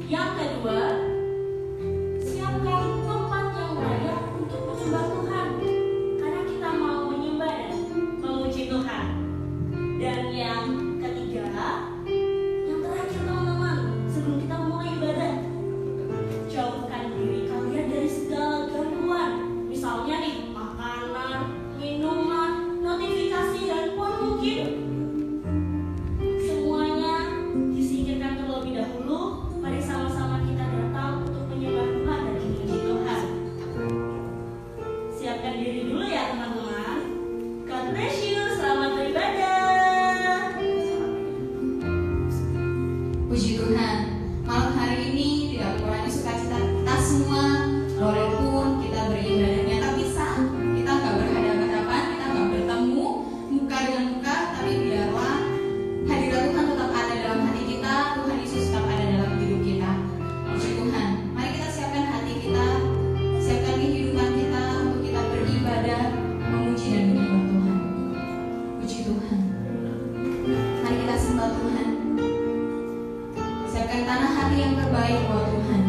Yang kedua, siapkan tempat yang layak untuk menyembah Tuhan, karena kita mau menyembah dan memuji Tuhan. Dan yang ketiga, yang terakhir teman-teman, sebelum kita mulai ibadah, jauhkan diri kalian dari segala gangguan. Misalnya nih, makanan, minuman, notifikasi, handphone mungkin. Semuanya disingkirkan terlebih dahulu. Mari sama-sama kita datang untuk menyembah Tuhan dan memuji Tuhan. Siapkan diri dulu ya teman-teman. God bless you, selamat beribadah. Puji Tuhan, malam hari ini tidak mengurangi sukacita kita semua. Walaupun kita beribadahnya tak bisa, kita nggak berhadapan-hadapan, kita nggak bertemu muka dengan muka, tapi biarlah hadirat Tuhan tetap ada dalam hati kita. Tuhan Yesus tetap ada dalam hidup kita. Puji Tuhan, mari kita siapkan hati kita, siapkan kehidupan kita untuk kita beribadah, memuji dan menyembah Tuhan. Puji Tuhan, mari kita sembah Tuhan. Siapkan tanah hati yang terbaik buat Tuhan.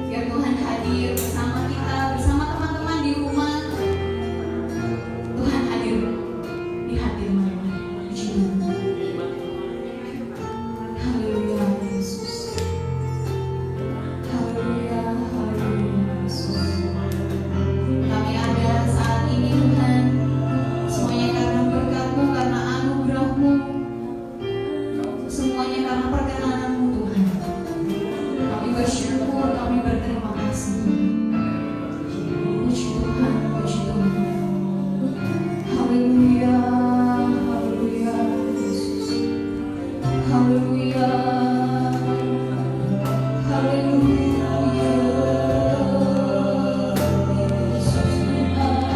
Biar Tuhan hadir bersama kita, bersama teman-teman di rumah. Tuhan hadir di hati teman-teman. Puji Tuhan. Haleluya Yesus. Haleluya, haleluya Yesus. Kami ada saat ini Tuhan, semuanya karena berkat-Mu, karena anugerah-Mu, semuanya karena perkenanan-Mu Tuhan. Kami bersyukur, kami berterima kasih. Puji Tuhan, puji Tuhan. Haleluya, haleluya Yesus. Haleluya, haleluya Yesus Tuhan.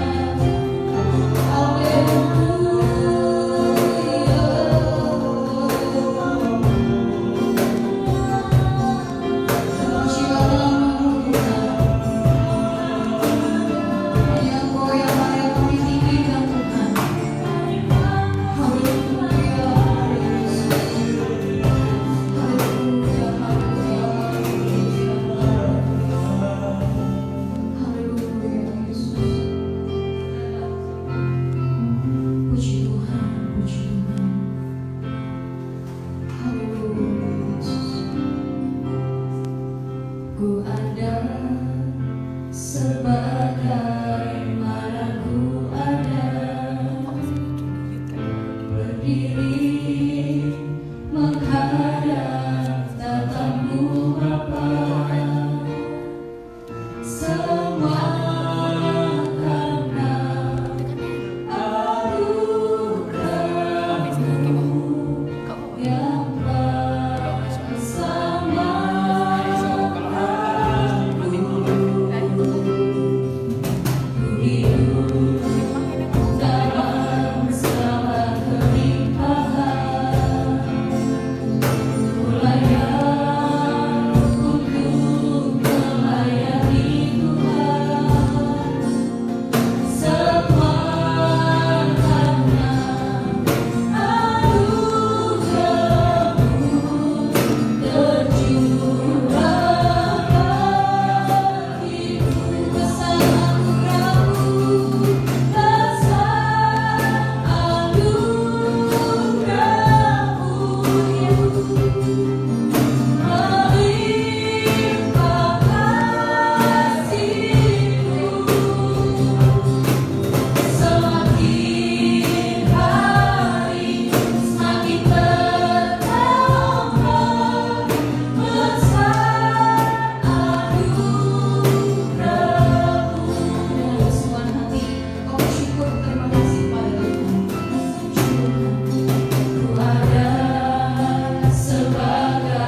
Puji Tuhan, puji Tuhan. Haleluya Yesus. Ku ada sebagaimana ku ada, berdiri menghadap tatamu Bapa. Semua karena anugerah-Mu yang bersama aku. Hidup dalam segala kelimpahan, ku layak untuk melayani Tuhan. Semua karena anugerah-Mu tercurahkan hidup besar anugerah-Mu, besar anugerah-Mu melimpah kasih-Mu. Semakin hari semakin bertambah besar anugerah-Mu. Dengan seluruh hati kau bersyukur, terima kasih pada Tuhan. Ku ada sebagai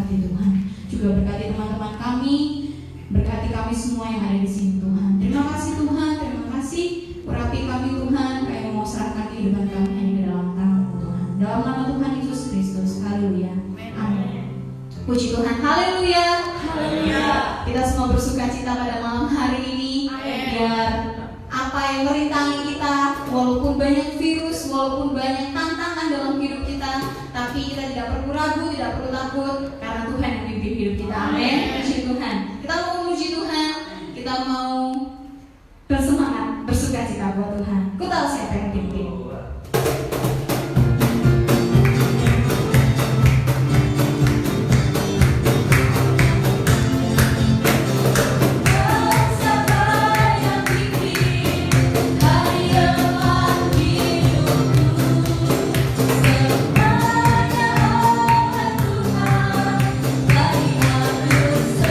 berkati Tuhan. Juga berkati teman-teman kami, berkati kami semua yang ada di sini Tuhan. Terima kasih Tuhan, terima kasih. Urapi kami Tuhan, kami mau serahkan kehidupan kami hanya di dalam tangan-Mu Tuhan. Dalam nama Tuhan Yesus Kristus, haleluya, amin. Puji Tuhan, haleluya, haleluya. Kita semua bersuka cita pada malam hari ini, biar apa yang merintangi kita, walaupun banyak virus, walaupun banyak tantangan dalam hidup kita, tapi kita tidak perlu ragu, tidak perlu takut, karena Tuhan yang memimpin hidup kita. Amin. Puji Tuhan. Kita mau memuji Tuhan, kita mau bersemangat, bersuka cita buat Tuhan. Ku tahu siapa yang pimpin. Semuanya oleh Tuhan, bagi manusia.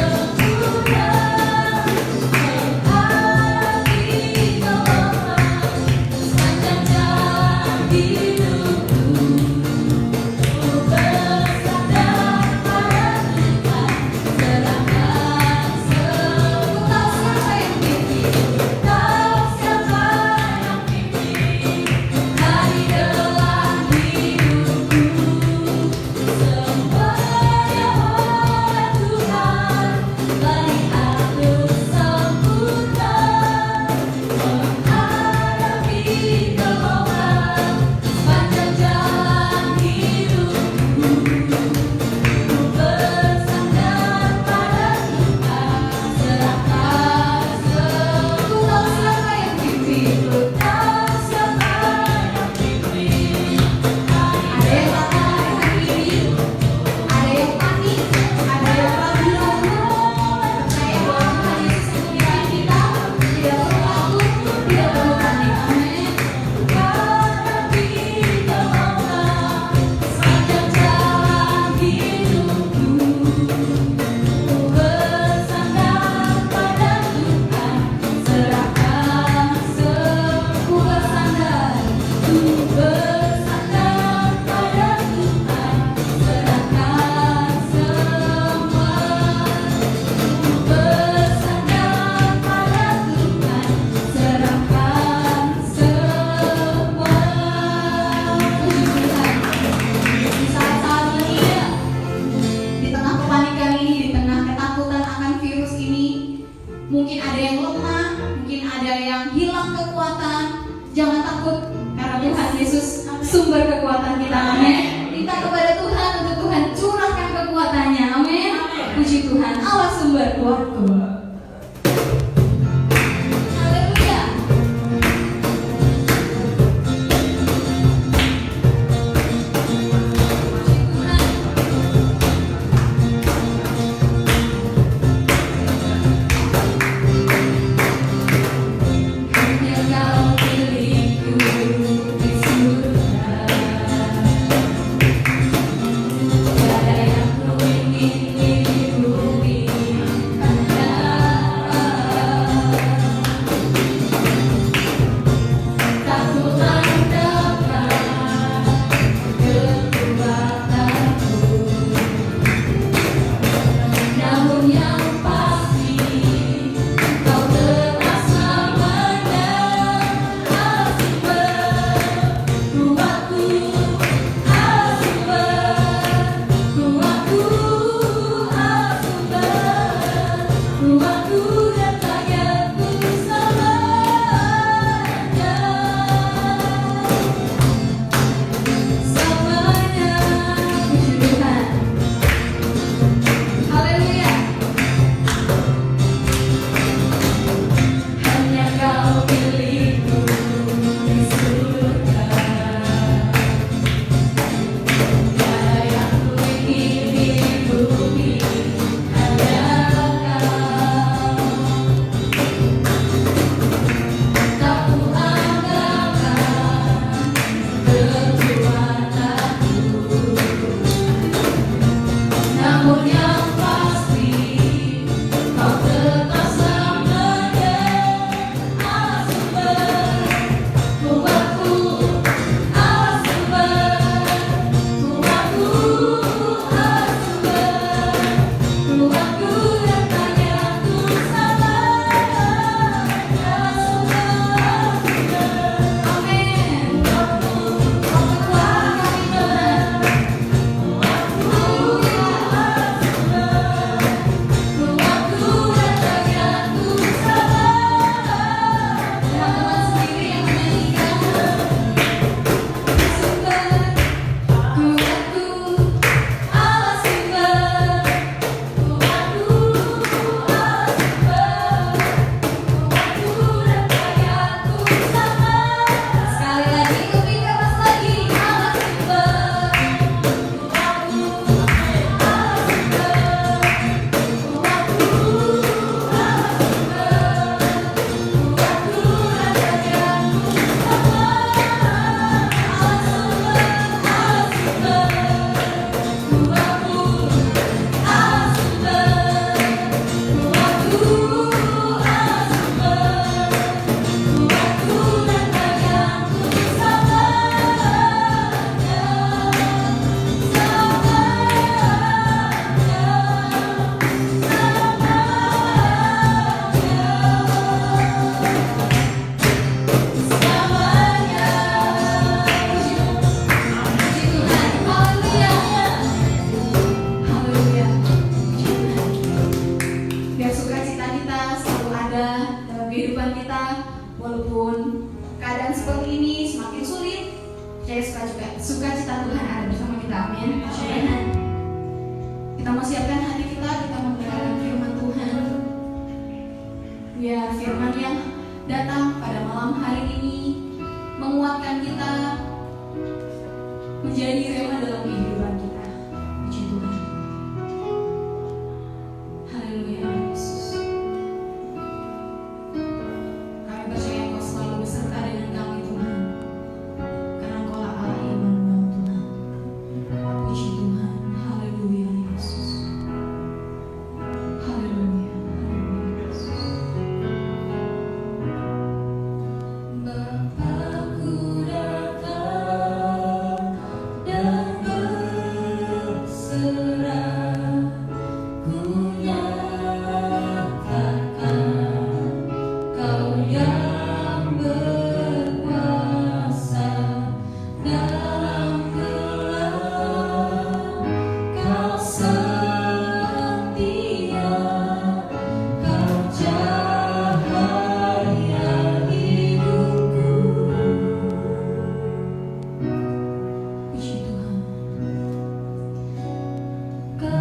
walaupun keadaan seperti ini semakin sulit, saya sukacita Tuhan ada bersama kita. Amin. Kita mau siapkan hati kita mendengarkan firman Tuhan. Biar firman yang datang pada malam hari ini menguatkan kita, menjadi rema dalam kehidupan kita. Puji Tuhan. Haleluya Yesus. Kami percaya Engkau selalu beserta dengan kami Tuhan, karena Engkaulah Allah yang menolong Tuhan. Puji Tuhan. Haleluya Yesus. Haleluya. Haleluya Yesus. Bapakku datang dan berserah, ku nyatakan Kau yang berkuasa dalam gelap, Kau setia, Kau cahaya hidupku. Puji Tuhan. Kau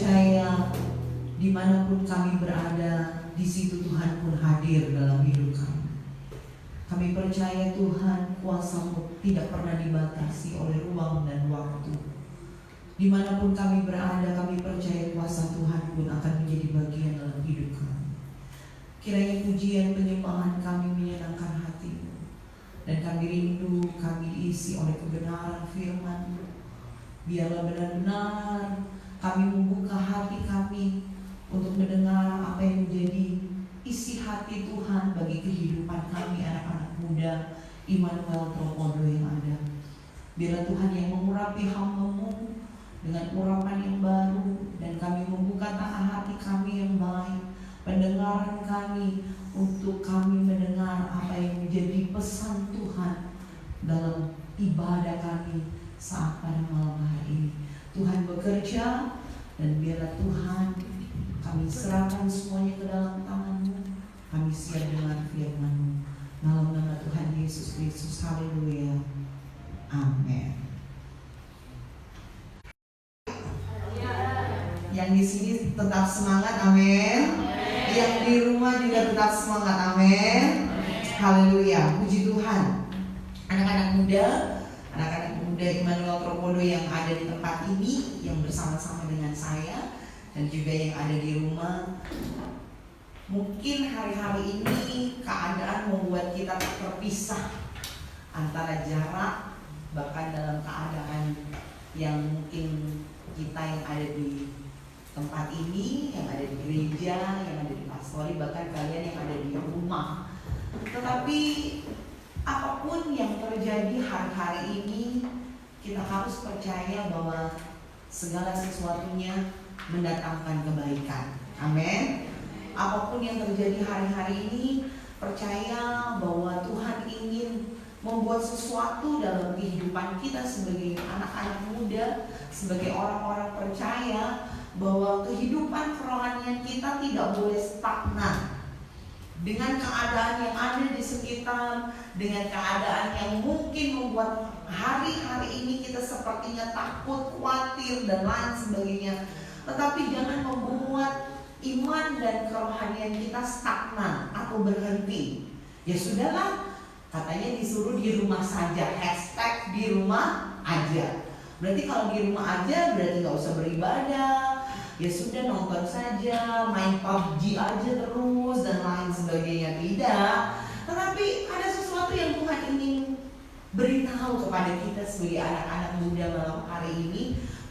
percaya dimanapun kami berada, di situ Tuhan pun hadir dalam hidup kami. Kami percaya Tuhan, kuasa-Mu tidak pernah dibatasi oleh ruang dan waktu. Dimanapun kami berada, kami percaya kuasa Tuhan pun akan menjadi bagian dalam hidup kami. Kiranya pujian penyembahan kami menyenangkan hati-Mu, dan kami rindu kami diisi oleh kebenaran firman-Mu. Biarlah benar-benar kami membuka hati kami untuk mendengar apa yang menjadi isi hati Tuhan bagi kehidupan kami anak-anak muda Immanuel Tropodo yang ada. Biarlah Tuhan yang mengurapi hamba-Mu dengan urapan yang baru, dan kami membuka tangan hati kami yang baik, pendengaran kami untuk kami mendengar apa yang menjadi pesan Tuhan dalam ibadah kami saat pada malam hari ini. Tuhan bekerja, dan biarlah Tuhan kami serahkan semuanya ke dalam tangan-Mu. Kami siap dengan firman-Mu. Dalam nama Tuhan Yesus Kristus, haleluya, amin. Yang di sini tetap semangat, amin. Yang di rumah juga tetap semangat, amin. Haleluya, puji Tuhan. Anak-anak muda Immanuel Tropodo yang ada di tempat ini, yang bersama-sama dengan saya, dan juga yang ada di rumah. Mungkin hari-hari ini keadaan membuat kita terpisah antara jarak, bahkan dalam keadaan yang mungkin kita yang ada di tempat ini, yang ada di gereja, yang ada di pastori, bahkan kalian yang ada di rumah. Tetapi apapun yang terjadi hari-hari ini, kita harus percaya bahwa segala sesuatunya mendatangkan kebaikan. Amin. Apapun yang terjadi hari-hari ini, percaya bahwa Tuhan ingin membuat sesuatu dalam kehidupan kita sebagai anak-anak muda, sebagai orang-orang percaya, bahwa kehidupan kerohanian kita tidak boleh stagnan dengan keadaan yang ada di sekitar, dengan keadaan yang mungkin membuat hari-hari ini kita sepertinya takut, khawatir, dan lain sebagainya. Tetapi jangan membuat iman dan kerohanian kita stagnan atau berhenti. Ya sudahlah, katanya disuruh di rumah saja, hashtag di rumah aja. Berarti kalau di rumah aja berarti gak usah beribadah. Ya sudah, nonton saja, main PUBG aja terus, dan lain sebagainya. Tidak. Tetapi ada sesuatu yang Tuhan ingin beritahu kepada kita sebagai anak-anak muda malam hari ini,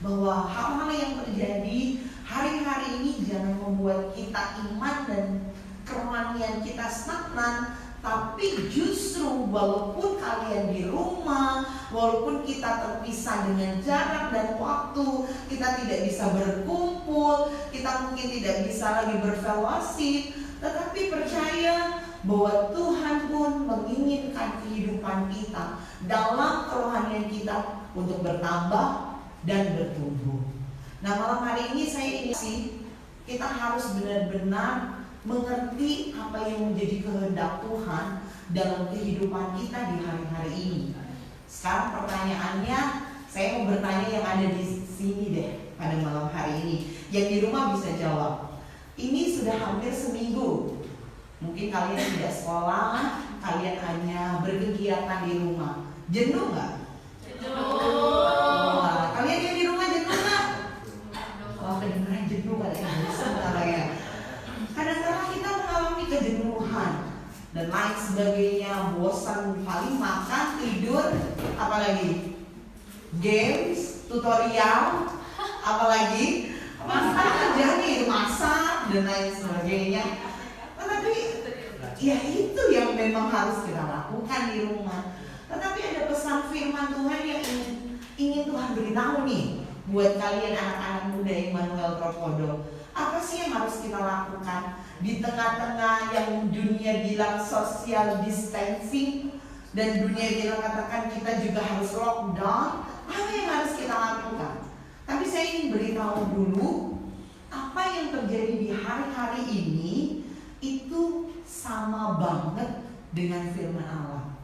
bahwa hal-hal yang terjadi hari-hari ini jangan membuat kita iman dan kerohanian kita stagnan. Tapi justru walaupun kalian di rumah, walaupun kita terpisah dengan jarak dan waktu, kita tidak bisa berkumpul, kita mungkin tidak bisa lagi berfellowship, tetapi percaya bahwa Tuhan pun menginginkan kehidupan kita dalam kerohanian kita untuk bertambah dan bertumbuh. Nah, malam hari ini saya ingin kita harus benar-benar mengerti apa yang menjadi kehendak Tuhan dalam kehidupan kita di hari-hari ini. Sekarang pertanyaannya, saya mau bertanya yang ada di sini deh pada malam hari ini. Yang di rumah bisa jawab. Ini sudah hampir seminggu. Mungkin kalian tidak sekolah, kalian hanya berkegiatan di rumah. Jenuh nggak? Jenuh. Kalian yang di rumah jenuh nggak? Wah, kedengeran jenuh katanya. Kadang-kadang kita mengalami kejenuhan dan lain sebagainya, bosan, paling makan, tidur, apalagi games, tutorial, apalagi kerjanya itu masak dan lain sebagainya. Tetapi ya itu yang memang harus kita lakukan di rumah. Tetapi ada pesan firman Tuhan yang ingin Tuhan beritahu nih buat kalian anak-anak muda Immanuel Tropodo. Apa sih yang harus kita lakukan di tengah-tengah yang dunia bilang social distancing dan dunia bilang katakan kita juga harus lockdown? Apa yang harus kita lakukan? Tapi saya ingin beritahu dulu apa yang terjadi di hari-hari ini itu sama banget dengan firman Allah.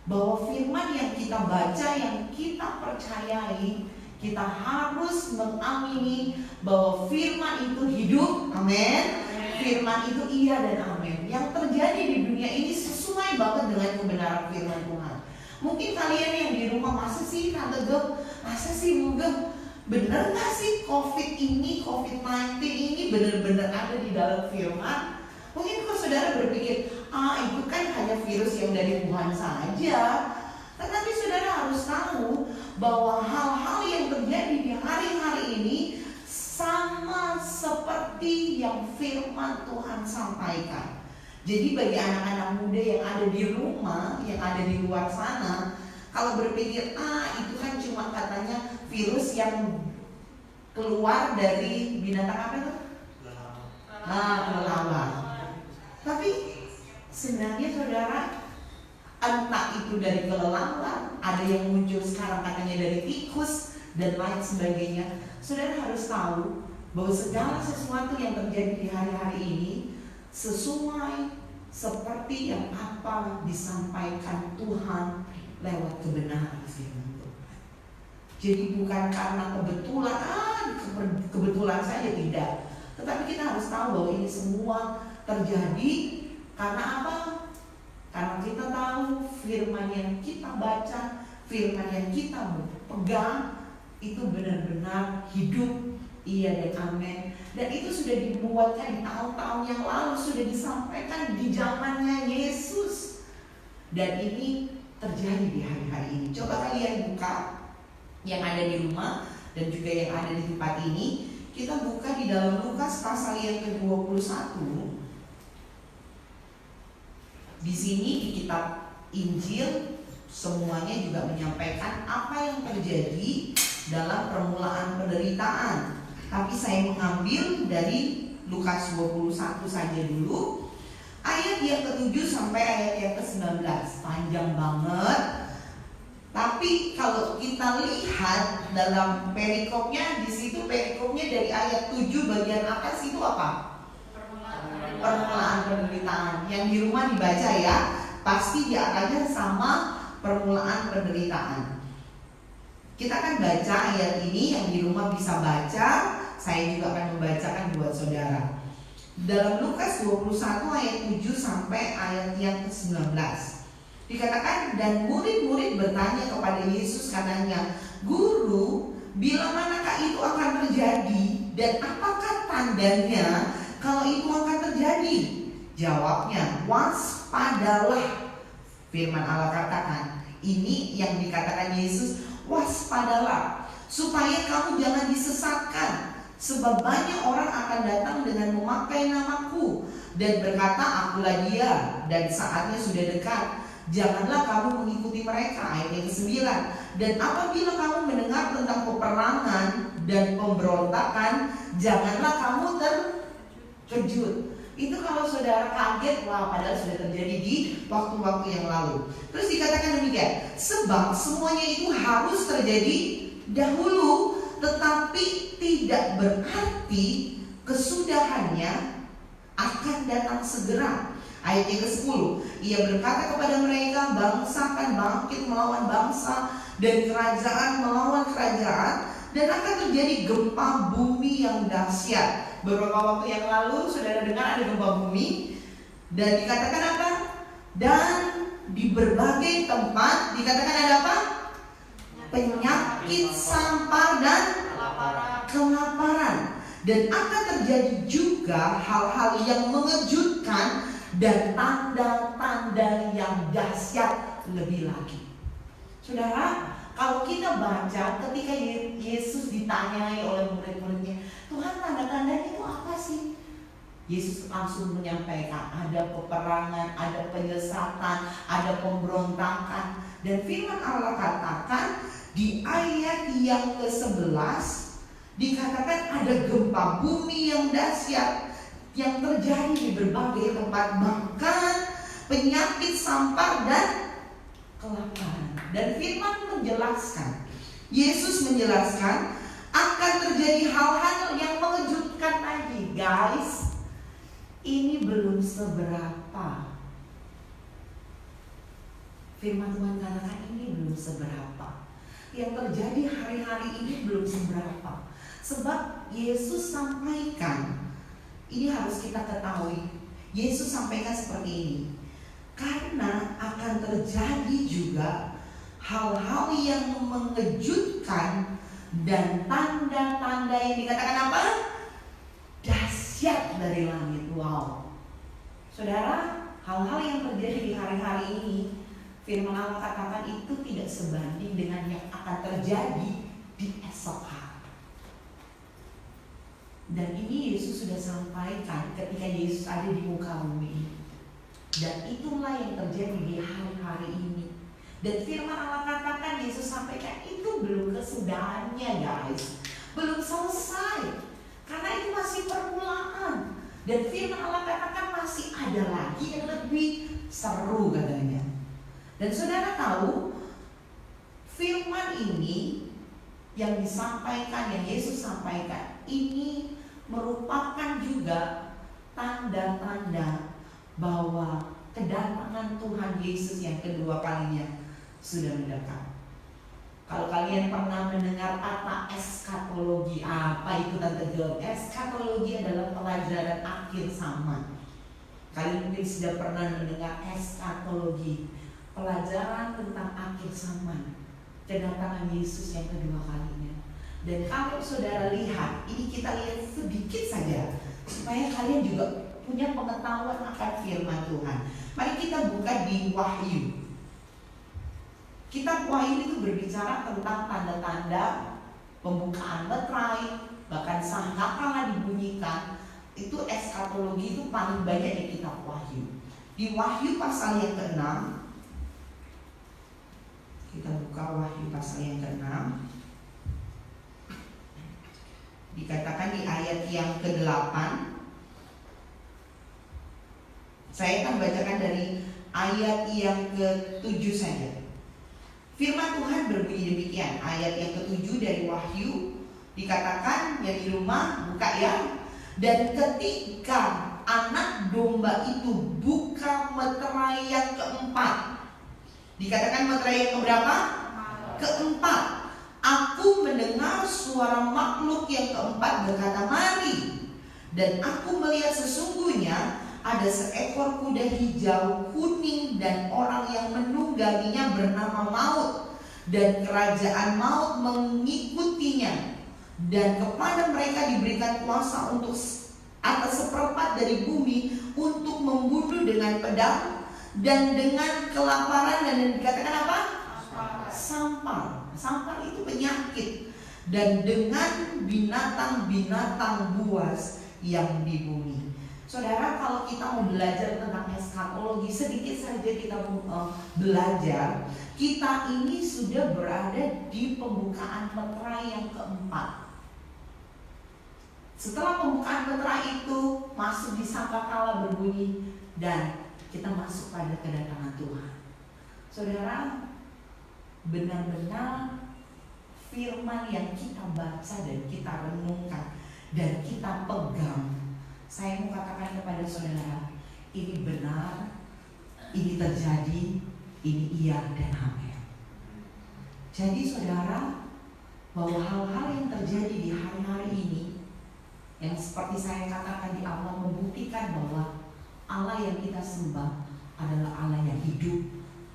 Bahwa firman yang kita baca, yang kita percayai, Kita harus mengamini bahwa firman itu hidup, amin. Firman itu iya dan amin. Yang terjadi di dunia ini sesuai banget dengan kebenaran firman Tuhan. Mungkin kalian yang di rumah, masa sih Tante Gem, masa sih Bu Gem, bener gak sih COVID-19 ini bener-bener ada di dalam firman? Mungkin kalau saudara berpikir, itu kan hanya virus yang dari Wuhan saja. Tetapi saudara harus tahu bahwa hal-hal yang terjadi di hari-hari ini sama seperti yang firman Tuhan sampaikan. Jadi bagi anak-anak muda yang ada di rumah, yang ada di luar sana, kalau berpikir, itu kan cuma katanya virus yang keluar dari binatang apa itu? Kelelawar. Tapi sebenarnya saudara, entah itu dari kelelawar, ada yang muncul sekarang katanya dari tikus dan lain sebagainya. Saudara harus tahu bahwa segala sesuatu yang terjadi di hari-hari ini sesuai seperti yang apa disampaikan Tuhan lewat kebenaran firman Tuhan. Jadi bukan karena kebetulan saja, tidak. Tetapi kita harus tahu bahwa ini semua terjadi karena apa? Karena kita tahu firman yang kita baca, firman yang kita pegang itu benar-benar hidup, iya dan amin. Dan itu sudah dibuatkan di tahun-tahun yang lalu, sudah disampaikan di zamannya Yesus. Dan ini terjadi di hari-hari ini. Coba kalian buka yang ada di rumah dan juga yang ada di tempat ini. Kita buka di dalam Lukas pasal yang ke-21. Di sini di kitab Injil semuanya juga menyampaikan apa yang terjadi dalam permulaan penderitaan. Tapi saya mengambil dari Lukas 21 saja dulu. Ayat yang ke-7 sampai ayat yang ke-19. Panjang banget. Tapi kalau kita lihat dalam perikopnya, di situ perikopnya dari ayat 7 bagian atas itu apa? Permulaan penderitaan. Yang di rumah dibaca ya, pasti diakannya sama permulaan penderitaan. Kita akan baca ayat ini, yang di rumah bisa baca. Saya juga akan membacakan buat saudara. Dalam Lukas 21 ayat 7 sampai ayat yang ke-19. Dikatakan, dan murid-murid bertanya kepada Yesus, katanya, Guru, bila manakah itu akan terjadi? Dan apakah tandanya kalau itu akan terjadi? Jawabnya, waspadalah. Firman Allah katakan, ini yang dikatakan Yesus, waspadalah, supaya kamu jangan disesatkan. Sebab banyak orang akan datang dengan memakai namaku dan berkata, akulah dia, dan saatnya sudah dekat. Janganlah kamu mengikuti mereka. Ayat yang ke-9. Dan apabila kamu mendengar tentang peperangan dan pemberontakan, janganlah kamu terkejut. Itu kalau saudara kaget, wah padahal sudah terjadi di waktu-waktu yang lalu. Terus dikatakan demikian, sebab semuanya itu harus terjadi dahulu, tetapi tidak berarti kesudahannya akan datang segera. Ayat yang ke-10, ia berkata kepada mereka, bangsa akan bangkit melawan bangsa dan kerajaan melawan kerajaan, dan akan terjadi gempa bumi yang dahsyat. Beberapa waktu yang lalu saudara dengar ada gempa bumi, dan dikatakan apa? Dan di berbagai tempat dikatakan ada apa? Penyakit, sampar, dan kelaparan. Dan akan terjadi juga hal-hal yang mengejutkan dan tanda-tanda yang dahsyat lebih lagi. Saudara, kalau kita baca ketika Yesus ditanyai oleh murid-muridnya, Tuhan, tanda-tandanya itu apa sih? Yesus langsung menyampaikan, ada peperangan, ada penyesatan, ada pemberontakan. Dan firman Allah katakan di ayat yang ke-11, dikatakan ada gempa bumi yang dahsyat yang terjadi di berbagai tempat, bahkan penyakit, sampar, dan kelaparan. Dan firman menjelaskan, Yesus menjelaskan akan terjadi hal-hal yang mengejutkan lagi. Guys, ini belum seberapa. Firman Tuhan katakan ini belum seberapa. yang terjadi hari-hari ini belum seberapa. Sebab Yesus sampaikan, ini harus kita ketahui, Yesus sampaikan seperti ini, karena akan terjadi juga hal-hal yang mengejutkan dan tanda-tanda yang dikatakan apa? Dahsyat dari langit. Wow. Saudara, hal-hal yang terjadi di hari-hari ini, firman Allah katakan itu tidak sebanding dengan yang akan terjadi di esok hari. Dan ini Yesus sudah sampaikan ketika Yesus ada di muka bumi. Dan itulah yang terjadi di hari-hari ini. Dan firman Allah katakan, Yesus sampaikan itu belum kesudahannya, guys. Belum selesai. Karena itu masih permulaan. Dan firman Allah katakan masih ada lagi yang lebih seru katanya. Dan saudara tahu, firman ini yang disampaikan, yang Yesus sampaikan, ini merupakan juga tanda-tanda bahwa kedatangan Tuhan Yesus yang kedua kalinya sudah mendekat. Kalau kalian pernah mendengar kata eskatologi, apa itu Tante John? Eskatologi adalah pelajaran akhir zaman. Kalian mungkin sudah pernah mendengar eskatologi, pelajaran tentang akhir zaman, kedatangan Yesus yang kedua kalinya. Dan kalau saudara lihat, ini kita lihat sedikit saja supaya kalian juga punya pengetahuan akan firman Tuhan. Mari kita buka di Wahyu. Kitab Wahyu itu berbicara tentang tanda-tanda pembukaan meterai, bahkan sangkakala dibunyikan. Itu eskatologi itu paling banyak di kitab Wahyu. Di Wahyu pasal yang ke-6, kita buka Wahyu pasal yang ke-6. Dikatakan di ayat yang ke-8. Saya akan bacakan dari ayat yang ke-7 saja. Firman Tuhan berbunyi demikian. Ayat yang ke-7 dari Wahyu dikatakan, yang di rumah buka ya. Dan ketika anak domba itu buka meterai yang keempat, dikatakan meterai yang keberapa? Keempat. Aku mendengar suara makhluk yang keempat berkata, mari. Dan aku melihat sesungguhnya ada seekor kuda hijau, kuning, dan orang yang menungganginya bernama Maut. Dan kerajaan maut mengikutinya. Dan kepada mereka diberikan kuasa untuk atas seperempat dari bumi untuk membunuh dengan pedang dan dengan kelaparan, dan dikatakan apa? Sampar. Sampar itu penyakit. Dan dengan binatang-binatang buas yang di bumi. Saudara, kalau kita mau belajar tentang eskatologi, sedikit saja kita belajar, kita ini sudah berada di pembukaan meterai yang keempat. Setelah pembukaan meterai itu masuk di sangkakala berbunyi, dan kita masuk pada kedatangan Tuhan. Saudara, benar-benar firman yang kita baca dan kita renungkan dan kita pegang, saya mau katakan kepada saudara, ini benar, ini terjadi, ini iya dan amin. Jadi saudara, bahwa hal-hal yang terjadi di hari-hari ini, yang seperti saya katakan di awal, membuktikan bahwa Allah yang kita sembah adalah Allah yang hidup,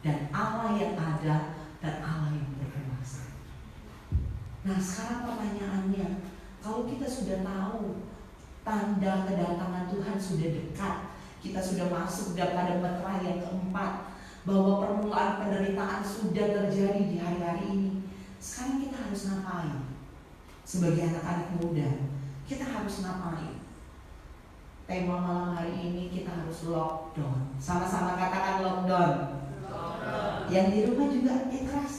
dan Allah yang ada, dan Allah yang berkuasa. Nah, sekarang pertanyaannya, kalau kita sudah tahu tanda kedatangan Tuhan sudah dekat, kita sudah masuk pada meterai yang keempat, bahwa permulaan penderitaan sudah terjadi di hari-hari ini, sekarang kita harus ngapain? Sebagai anak-anak muda, kita harus ngapain? Tema malam hari ini kita harus lockdown. Sama-sama katakan lockdown. Yang di rumah juga keras.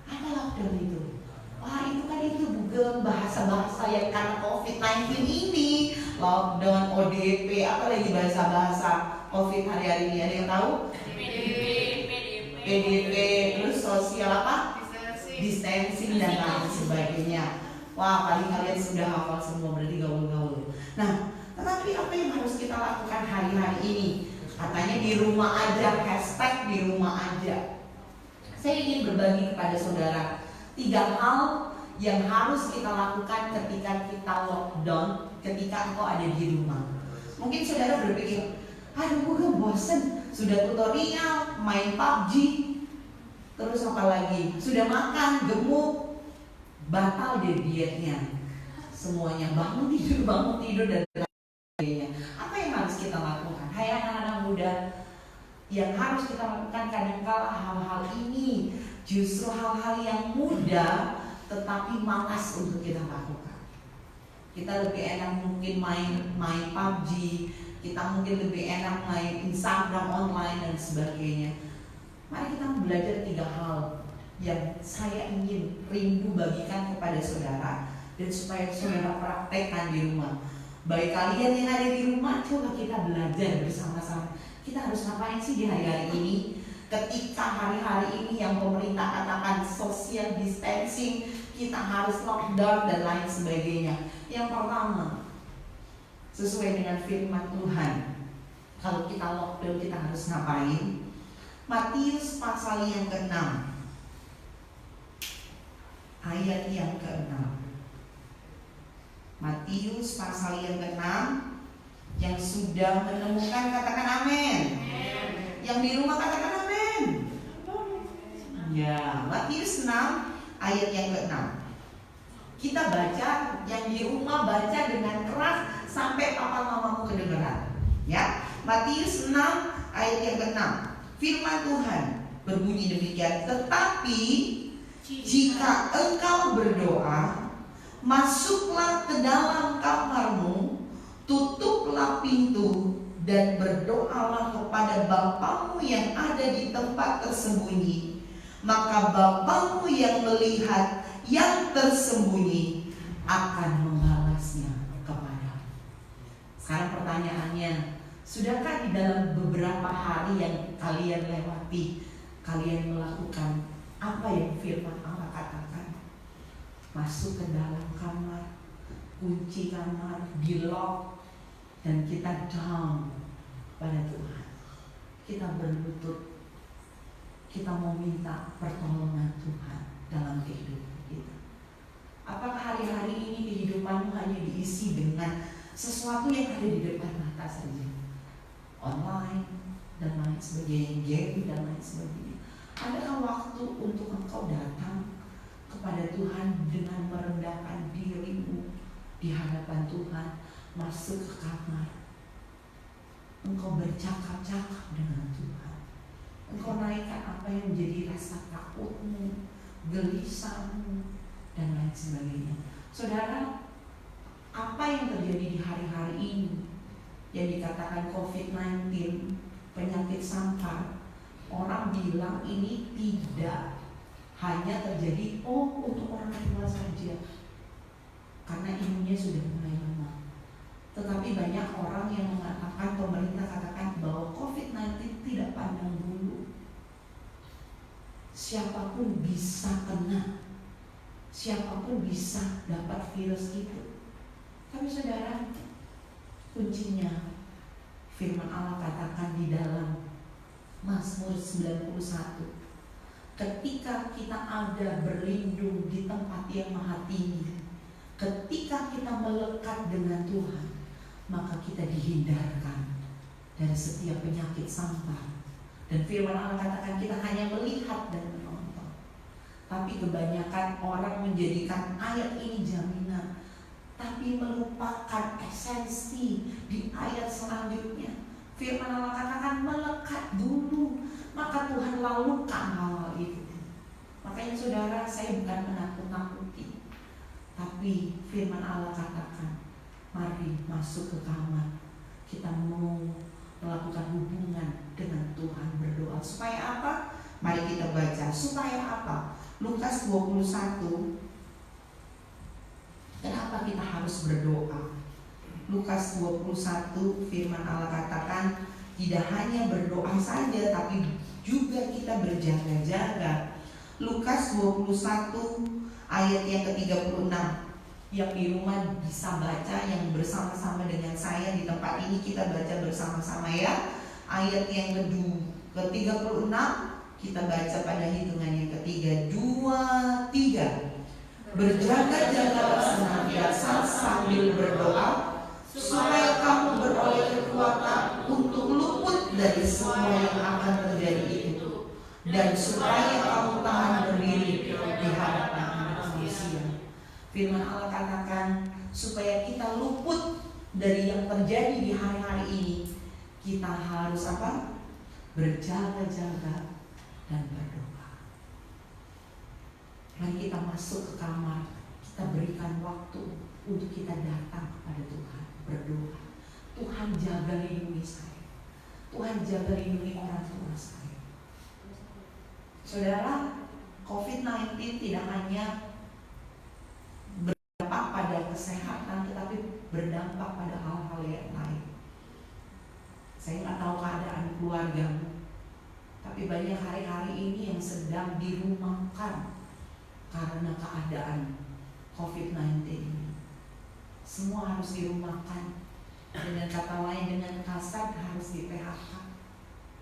Apa lockdown itu? Wah, itu kan itu Google bahasa-bahasa yang karena COVID-19 ini. Lockdown, ODP, apa lagi bahasa-bahasa COVID hari-hari ini? Ada yang tahu? PDP, terus sosial apa? Distancing dan lain sebagainya. Wah, paling kalian sudah hafal semua, berarti gaul-gaul. Nah, tetapi apa yang harus kita lakukan hari-hari ini? Katanya di rumah aja, hashtag di rumah aja. Saya ingin berbagi kepada saudara 3 hal yang harus kita lakukan ketika kita lockdown, ketika engkau ada di rumah. Mungkin saudara berpikir, aduh gue bosen, sudah tutorial, main PUBG, terus apa lagi? Sudah makan, gemuk, batal deh dietnya. Semuanya bangun tidur dan sebagainya. Apa yang harus kita lakukan? Hai anak-anak muda, yang harus kita lakukan kadang-kala hal-hal ini justru hal-hal yang mudah tetapi malas untuk kita lakukan. Kita lebih enak mungkin main PUBG, kita mungkin lebih enak main Instagram online dan sebagainya. Mari kita belajar 3 hal yang saya ingin rindu bagikan kepada saudara dan supaya saudara praktekkan di rumah. Bagi kalian yang ada di rumah, coba kita belajar bersama-sama. Kita harus ngapain sih di hari-hari ini? Ketika hari-hari ini yang pemerintah katakan social distancing, kita harus lockdown dan lain sebagainya. Yang pertama, sesuai dengan firman Tuhan, kalau kita lockdown kita harus ngapain? Matius pasal yang ke-6 ayat yang ke-6. Matius pasal yang ke-6. Yang sudah menemukan katakan amin. Yang di rumah katakan amin. Ya, Matius 6 ayat yang ke-6. Kita baca, yang di rumah baca dengan keras sampai papa mamamu kedengeran. Ya, Matius 6 ayat yang ke-6. Firman Tuhan berbunyi demikian, tetapi jika engkau berdoa, masuklah ke dalam kamarmu, tutuplah pintu dan berdoalah kepada Bapamu yang ada di tempat tersembunyi. Maka Bapamu yang melihat yang tersembunyi akan membalasnya kepadamu. Sekarang pertanyaannya, sudahkah di dalam beberapa hari yang kalian lewati, kalian melakukan apa yang firman Allah katakan? Masuk ke dalam kamar, kunci kamar, di-lock, dan kita down pada Tuhan. Kita berlutut, kita mau minta pertolongan Tuhan dalam kehidupan kita. Apakah hari-hari ini kehidupanmu hanya diisi dengan sesuatu yang ada di depan mata saja? Online dan lain sebagainya, game dan lain sebagainya. Adakah waktu untuk engkau datang kepada Tuhan dengan merendahkan dirimu di hadapan Tuhan, masuk ke kamar, engkau bercakap-cakap dengan Tuhan, engkau naikkan apa yang menjadi rasa takutmu, gelisahmu, dan lain sebagainya. Saudara, apa yang terjadi di hari-hari ini yang dikatakan COVID-19, penyakit sampar, orang bilang ini tidak hanya terjadi untuk orang tua saja karena imunnya sudah mulai lemah. Tetapi banyak orang yang mengatakan, pemerintah katakan bahwa COVID-19 tidak pandang bulu. Siapapun bisa kena, siapapun bisa dapat virus itu. Tapi saudara, kuncinya firman Allah katakan di dalam Mazmur 91, ketika kita ada berlindung di tempat yang maha tinggi, ketika kita melekat dengan Tuhan, maka kita dihindarkan dari setiap penyakit sampar. Dan firman Allah katakan kita hanya melihat dan menonton. Tapi kebanyakan orang menjadikan ayat ini jaminan, tapi melupakan esensi di ayat selanjutnya. Firman Allah katakan melekat dulu, maka Tuhan lalukan hal itu. Makanya saudara, saya bukan menakut-nakuti, tapi firman Allah katakan, mari masuk ke kamar, kita mau melakukan hubungan dengan Tuhan, berdoa. Supaya apa? Mari kita baca. Supaya apa? Lukas 21. Kenapa kita harus berdoa? Lukas 21 firman Allah katakan, tidak hanya berdoa saja tapi juga kita berjaga-jaga. Lukas 21 ayat yang ke-36. Yang di rumah bisa baca, yang bersama-sama dengan saya di tempat ini kita baca bersama-sama ya. Ayat yang ke-36 Kita baca pada hitungan yang ketiga, 2, 3. Berjaga-jagalah senantiasa sambil berdoa, supaya kamu beroleh kekuatan untuk luput dari semua yang akan terjadi itu, dan supaya kamu tahan berdiri di hadapan anak manusia. Firman Allah katakan supaya kita luput dari yang terjadi di hari-hari ini, kita harus apa? Berjaga-jaga dan berdoa. Mari kita masuk ke kamar, kita berikan waktu untuk kita datang kepada Tuhan, berdoa. Tuhan jaga lindungi saya, Tuhan jaga lindungi orang tua saya. Saudara, COVID-19 tidak hanya berdampak pada kesehatan, tetapi berdampak pada hal-hal yang lain. Saya nggak tahu keadaan keluargamu, tapi banyak hari-hari ini yang sedang dirumahkan karena keadaan COVID-19 ini. Semua harus dirumahkan. Dengan kata lain, dengan kasar harus di PHK.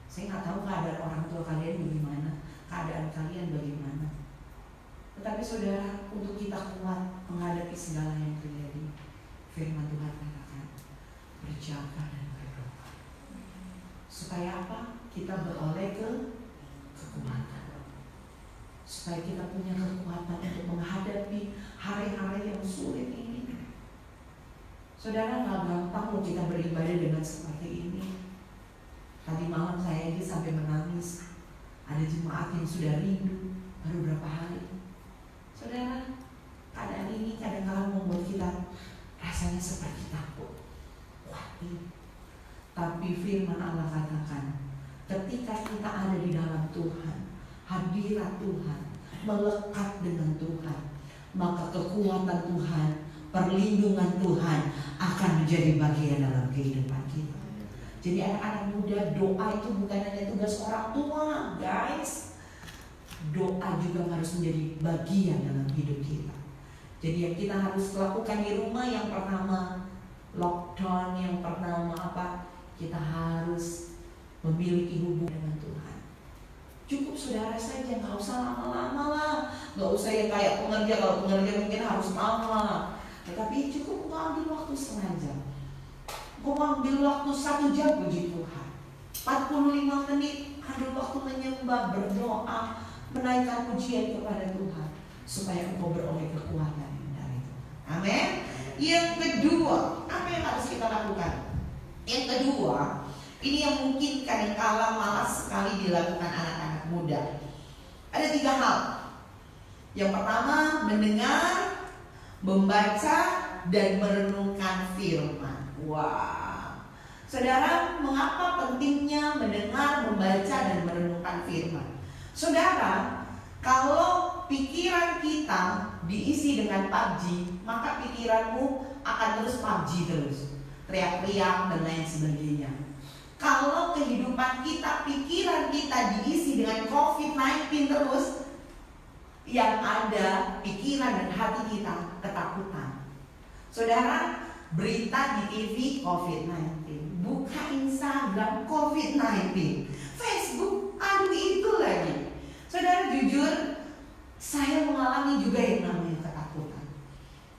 Saya nggak tahu keadaan orang tua kalian bagaimana, keadaan kalian bagaimana. Tetapi saudara, untuk kita kuat menghadapi segala yang terjadi, firman Tuhan katakan, berjaga dan berdoa. Supaya apa? Kita beroleh kekuatan. Supaya kita punya kekuatan untuk menghadapi hari-hari yang sulit ini. Saudara, gak gampang loh kita beribadah dengan seperti ini. Tadi malam saya aja sampai menangis. Ada jemaat yang sudah rindu baru berapa hari. Saudara, keadaan ini kadang-kadang membuat kita rasanya seperti takut, khawatir. Tapi firman Allah katakan, ketika kita ada di dalam Tuhan, hadirat Tuhan, melekat dengan Tuhan, maka kekuatan Tuhan, perlindungan Tuhan akan menjadi bagian dalam kehidupan kita. Jadi anak-anak muda, doa itu bukan hanya tugas orang tua, guys. Doa juga harus menjadi bagian dalam hidup kita. Jadi yang kita harus lakukan di rumah, yang pertama lockdown, yang pertama apa? Kita harus memiliki hubungan dengan Tuhan. Cukup saudara saja, nggak usah lama-lama lah, nggak usah ya kayak pengerja. Kalau pengerja mungkin harus lama, tetapi cukup kau ambil waktu setengah jam, kau ambil waktu 1 jam, puji Tuhan, 45 menit ambil waktu menyembah, berdoa, menaikkan pujian kepada Tuhan, supaya engkau beroleh kekuatan dari Tuhan. Amin. Yang kedua, apa yang harus kita lakukan? Yang kedua, ini yang mungkin kadang-kala malas sekali dilakukan anak-anak muda. Ada 3 hal. Yang pertama, mendengar, membaca, dan merenungkan firman. Wah, saudara, mengapa pentingnya mendengar, membaca, dan merenungkan firman? Saudara, kalau pikiran kita diisi dengan PUBG, maka pikiranmu akan terus PUBG terus, teriak-teriak dan lain sebagainya. Kalau kehidupan kita, pikiran kita diisi dengan COVID-19 terus, yang ada pikiran dan hati kita ketakutan. Saudara, berita di TV COVID-19, buka Instagram COVID-19, Facebook, aduh itu lagi. Saudara, jujur, saya mengalami juga yang namanya ketakutan.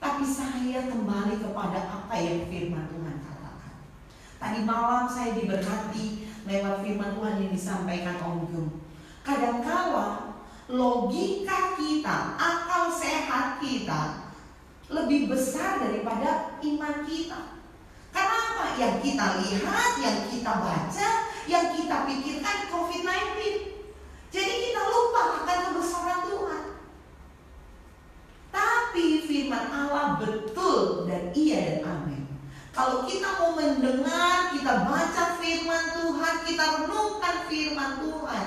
Tapi saya kembali kepada apa yang firman Tuhan katakan. Tadi malam saya diberkati lewat firman Tuhan yang disampaikan Om Gum. Kadangkala logika kita, akal sehat kita lebih besar daripada iman kita. Karena apa? Yang kita lihat, yang kita baca, yang kita pikirkan COVID-19. Jadi kita lupa akan kebesaran Tuhan. Tapi firman Allah betul dan iya dan amin. Kalau kita mau mendengar, kita baca firman Tuhan, kita renungkan firman Tuhan,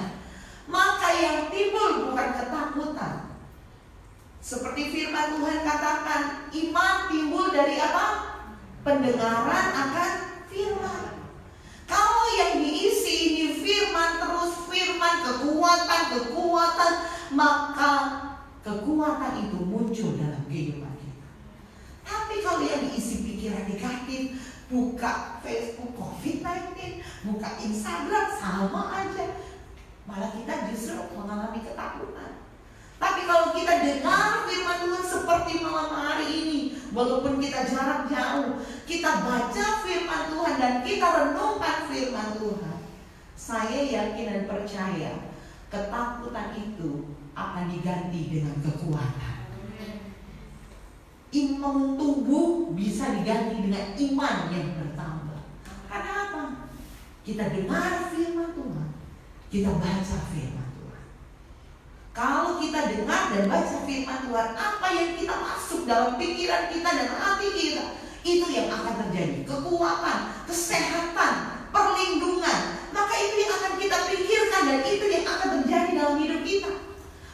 maka yang timbul bukan ketakutan. Seperti firman Tuhan katakan, iman timbul dari apa? Pendengaran akan firman. Kalau yang diisi ini firman, terus firman, kekuatan, maka kekuatan itu muncul dalam kehidupan kita. Tapi kalau yang diisi pikiran negatif, buka Facebook COVID-19, buka Instagram, sama aja. malah kita justru mengalami ketakutan. Tapi kalau kita dengar firman Tuhan seperti malam hari ini, walaupun kita jarak jauh, kita baca firman Tuhan dan kita renungkan firman Tuhan, saya yakin dan percaya ketakutan itu akan diganti dengan kekuatan. Iman tubuh bisa diganti dengan iman yang bertambah. Karena apa? Kita dengar firman Tuhan, kita baca firman Tuhan. Kalau kita dengar dan baca firman Tuhan, apa yang kita masuk dalam pikiran kita dan hati kita, itu yang akan terjadi. Kekuatan, kesehatan, perlindungan. Maka itu yang akan kita pikirkan dan itu yang akan terjadi dalam hidup kita.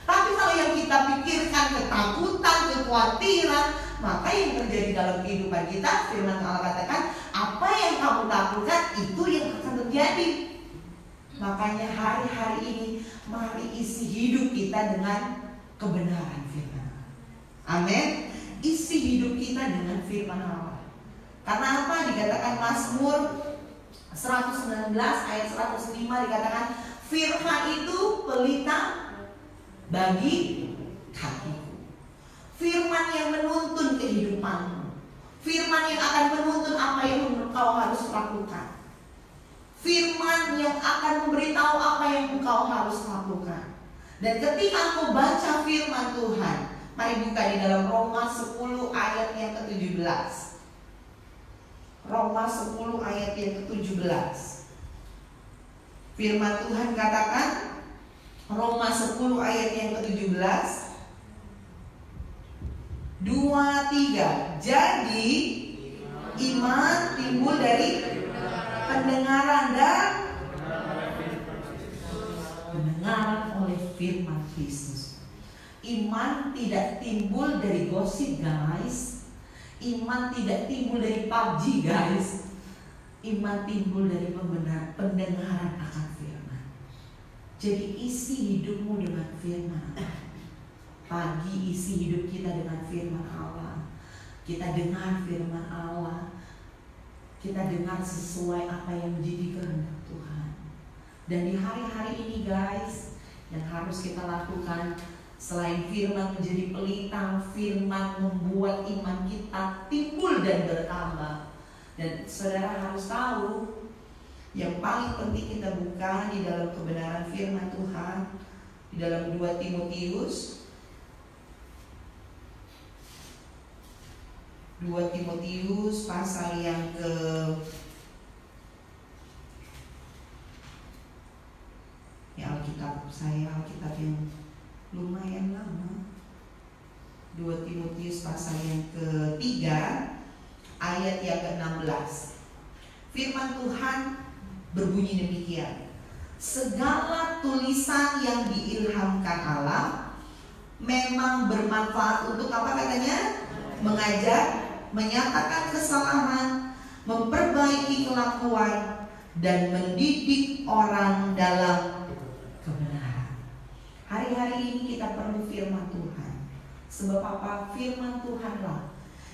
Tapi kalau yang kita pikirkan ketakutan, kekhawatiran, maka yang terjadi dalam kehidupan kita, firman Allah katakan, apa yang kamu takutkan itu yang akan terjadi. Makanya hari-hari ini mari isi hidup kita dengan kebenaran firman Allah. Amin. Isi hidup kita dengan firman Allah. Karena apa? Dikatakan Mazmur 119 ayat 105 dikatakan, firman itu pelita bagi kakiku. Firman yang menuntun kehidupanmu. Firman yang akan menuntun apa yang engkau harus lakukan. Firman yang akan memberitahu apa yang engkau harus lakukan. Dan ketika engkau baca firman Tuhan, mari buka di dalam Roma 10 ayat yang ke-17. Roma 10 ayat yang ke-17. Firman Tuhan katakan, Roma 10 ayat yang ke-17, 2-3. Jadi iman timbul dari pendengaran dan pendengaran oleh firman Kristus. Iman tidak timbul dari gosip, guys. Iman tidak timbul dari PUBG, guys. Iman timbul dari pendengaran akan firman. Jadi isi hidupmu dengan firman. Pagi isi hidup kita dengan firman Allah. Kita dengar firman Allah. Kita dengar sesuai apa yang menjadi kehendak Tuhan. Dan di hari-hari ini, guys, yang harus kita lakukan, selain firman menjadi pelita, firman membuat iman kita timbul dan bertambah. Dan saudara harus tahu, yang paling penting kita buka di dalam kebenaran firman Tuhan, di dalam 2 Timotius 2 Timotius pasal yang Alkitab saya, Alkitab yang lumayan lama. 2 Timotius pasal yang ke-3 ayat yang ke-16. Firman Tuhan berbunyi demikian, segala tulisan yang diilhamkan Allah memang bermanfaat untuk apa katanya? Mengajar, menyatakan kesalahan, memperbaiki kelakuan, dan mendidik orang dalam kebenaran. Hari-hari ini kita perlu firman Tuhan. Sebab apa? Firman Tuhanlah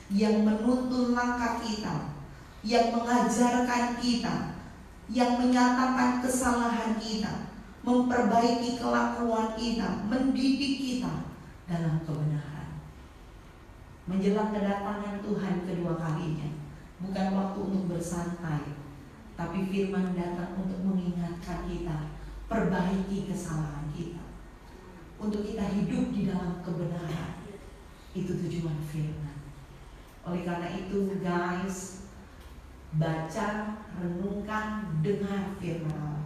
yang menuntun langkah kita, yang mengajarkan kita, yang menyatakan kesalahan kita, memperbaiki kelakuan kita, mendidik kita dalam kebenaran. Menjelang kedatangan Tuhan kedua kalinya, bukan waktu untuk bersantai, tapi firman datang untuk mengingatkan kita, perbaiki kesalahan kita, untuk kita hidup di dalam kebenaran. Itu tujuan firman. Oleh karena itu, guys, baca, renungkan, dengar firman Allah,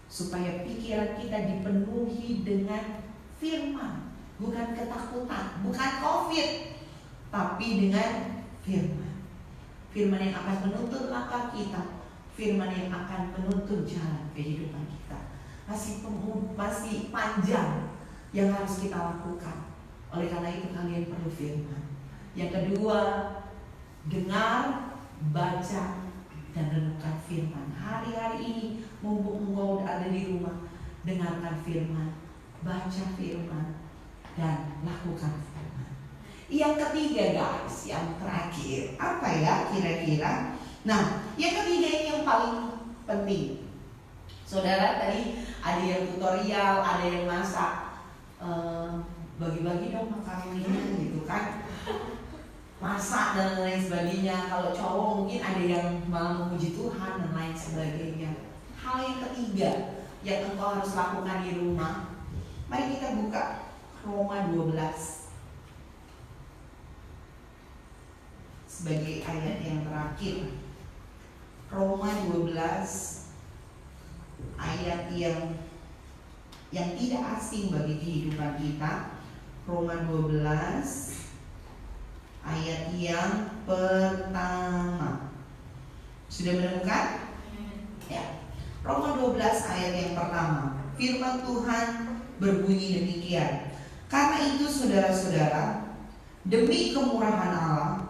supaya pikiran kita dipenuhi dengan firman, bukan ketakutan, bukan COVID, tapi dengan firman. Firman yang akan menuntun langkah kita, firman yang akan menuntun jalan kehidupan kita. Masih panjang yang harus kita lakukan. Oleh karena itu kalian perlu firman. Yang kedua, dengar, baca, dan renungkan firman. Hari-hari ini mumpung engkau ada di rumah, dengarkan firman, baca firman, dan lakukan firman. Yang ketiga, guys, yang terakhir, apa ya kira-kira? Nah, yang ketiga ini yang paling penting. Saudara, tadi ada yang tutorial, ada yang masak, bagi-bagi dong makanannya gitu kan, masak dan lain sebagainya. Kalau cowok mungkin ada yang malah memuji Tuhan dan lain sebagainya. Hal yang ketiga yang engkau harus lakukan di rumah, mari kita buka Roma 12 sebagai ayat yang terakhir. Roma 12 ayat yang tidak asing bagi kehidupan kita. Roma 12 ayat yang pertama. Sudah menemukan? Ya. Roma 12 ayat yang pertama. Firman Tuhan berbunyi demikian. Karena itu saudara-saudara, demi kemurahan Allah,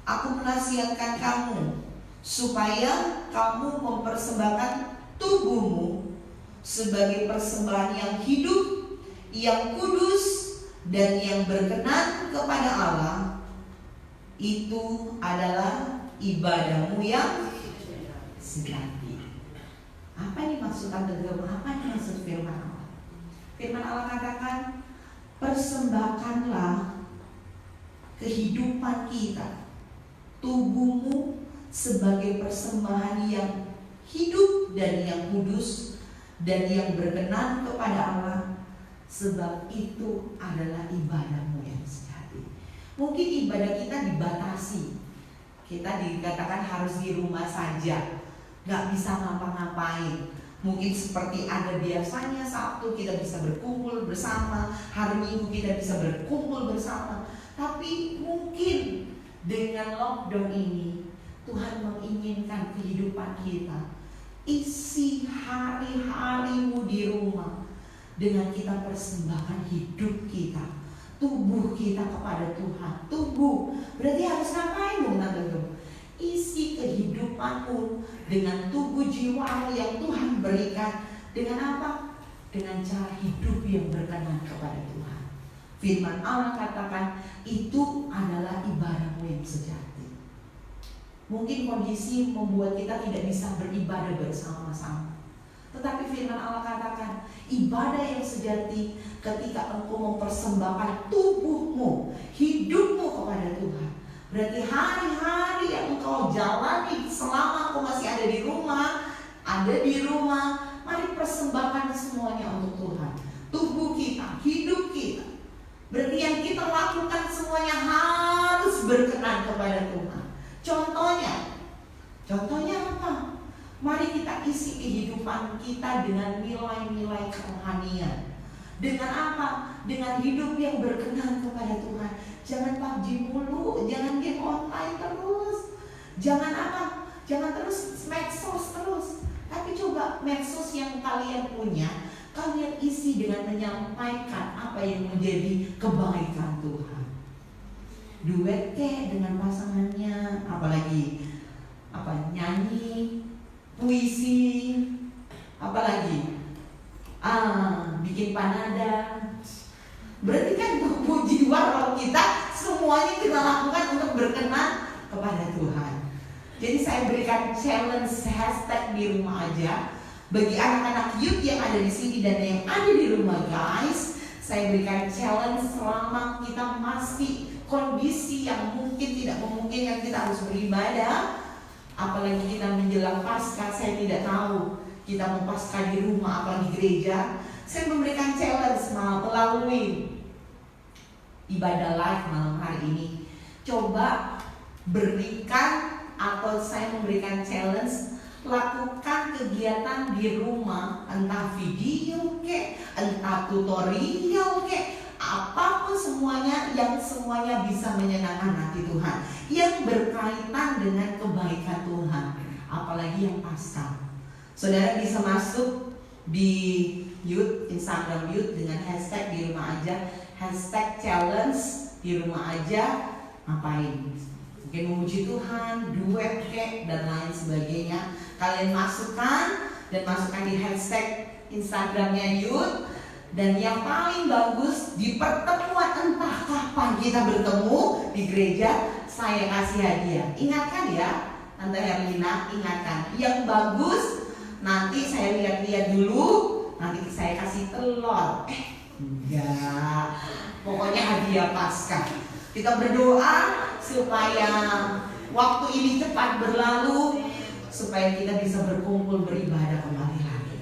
aku menasihatkan kamu supaya kamu mempersembahkan tubuhmu sebagai persembahan yang hidup, yang kudus, dan yang berkenan kepada Allah. Itu adalah ibadahmu yang sejati. Apa ini maksud Tante Gema? Apa ini maksud firman Allah? Firman Allah katakan, persembahkanlah kehidupan kita, tubuhmu sebagai persembahan yang hidup dan yang kudus dan yang berkenan kepada Allah, sebab itu adalah ibadahmu yang sejati. Mungkin ibadah kita dibatasi, kita dikatakan harus di rumah saja, gak bisa ngapa-ngapain. Mungkin seperti ada biasanya Sabtu kita bisa berkumpul bersama, hari Minggu kita bisa berkumpul bersama. Tapi mungkin dengan lockdown ini Tuhan menginginkan kehidupan kita, isi hari-harimu di rumah dengan kita persembahkan hidup kita, tubuh kita kepada Tuhan. Tubuh berarti harus ngapain dong Tante? Isi kehidupanmu dengan tubuh jiwamu yang Tuhan berikan. Dengan apa? Dengan cara hidup yang berkenan kepada Tuhan. Firman Allah katakan itu adalah ibadahmu yang sejati. Mungkin kondisi membuat kita tidak bisa beribadah bersama-sama, tetapi firman Allah katakan ibadah yang sejati ketika engkau mempersembahkan tubuhmu, hidupmu kepada Tuhan. Berarti hari-hari yang engkau jalani selama engkau masih ada di rumah, mari persembahkan semuanya untuk Tuhan. Tubuh kita, hidup kita. Berarti yang kita lakukan semuanya harus berkenan kepada Tuhan. Contohnya apa? Mari kita isi kehidupan kita dengan nilai-nilai kerohanian. Dengan apa? Dengan hidup yang berkenan kepada Tuhan. Jangan PUBG mulu, jangan game online terus. Jangan apa? Jangan terus medsos terus. Tapi coba medsos yang kalian punya, kalian isi dengan menyampaikan apa yang menjadi kebaikan Tuhan. Duet kek dengan pasangannya, apalagi nyanyi, puisi, apalagi bikin panada. Berarti kan tubuh jiwa roh kita semuanya kita lakukan untuk berkenan kepada Tuhan. Jadi saya berikan challenge hashtag di rumah aja bagi anak-anak youth yang ada di sini dan yang ada di rumah guys. Saya berikan challenge selama kita masih kondisi yang mungkin tidak memungkinkan kita harus beribadah. Apalagi kita menjelang Paskah, saya tidak tahu kita mau Paskah di rumah apa di gereja. Saya memberikan challenge melalui ibadah live malam hari ini. Coba berikan atau saya memberikan challenge, lakukan kegiatan di rumah, entah video kek, entah tutorial kek, apapun semuanya yang semuanya bisa menyenangkan hati Tuhan, yang berkaitan dengan kebaikan Tuhan, apalagi yang Paskah. Saudara bisa masuk di youth, Instagram youth dengan hashtag di rumah aja, hashtag challenge di rumah aja, ngapain? Mungkin memuji Tuhan, duet kek, dan lain sebagainya. Kalian masukkan di hashtag Instagramnya youth. Dan yang paling bagus di pertemuan entah kapan kita bertemu di gereja, saya kasih hadiah. Ingatkan ya, Tante Herlina, ingatkan. Yang bagus nanti saya lihat-lihat dulu, nanti saya kasih telur. Enggak, pokoknya hadiah Paskah. Kita berdoa supaya waktu ini cepat berlalu, supaya kita bisa berkumpul beribadah kembali lagi.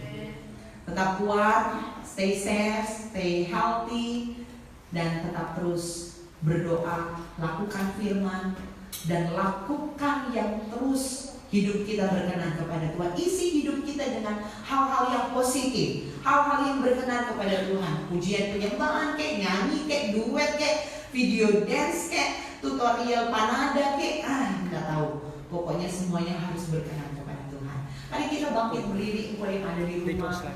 Tetap kuat, stay safe, stay healthy, dan tetap terus berdoa, lakukan firman, dan lakukan yang terus hidup kita berkenan kepada Tuhan. Isi hidup kita dengan hal-hal yang positif, hal-hal yang berkenan kepada Tuhan. Pujian penyembahan kek, nyanyi kek, duet kek, video dance kek, tutorial panada kek, nggak tahu. Pokoknya semuanya harus berkenan kepada Tuhan. Mari kita bangkit berdiri, engkau yang ada di rumah,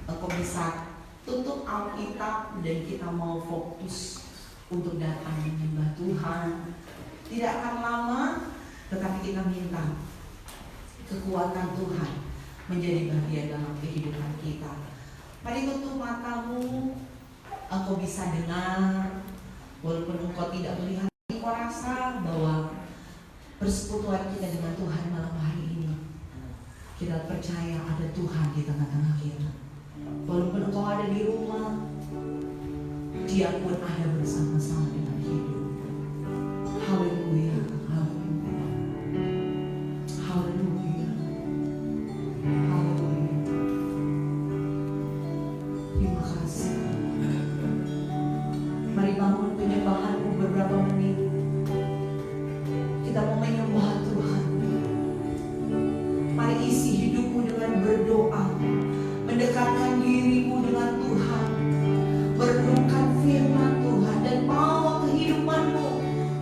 engkau bisa tutup Alkitab dan kita mau fokus untuk datang menyembah Tuhan. Tidak akan lama, tetapi kita minta kekuatan Tuhan menjadi bagian dalam kehidupan kita. Mari tutup matamu, engkau bisa dengar, walaupun engkau tidak melihat. Engkau rasa bahwa persekutuan kita dengan Tuhan malam hari ini, kita percaya ada Tuhan di tengah-tengah kita. Walaupun engkau ada di rumah, Dia pun ada bersama-sama dengan hidup. Haleluya, haleluya, haleluya, haleluya. Terima kasih. Mari bangun penyembahanmu beberapa menit. Kita mau menyembah Tuhan. Mari isi hidupmu dengan berdoa, mendekatkan dirimu dengan Tuhan, merenungkan firman Tuhan, dan bawa kehidupanmu,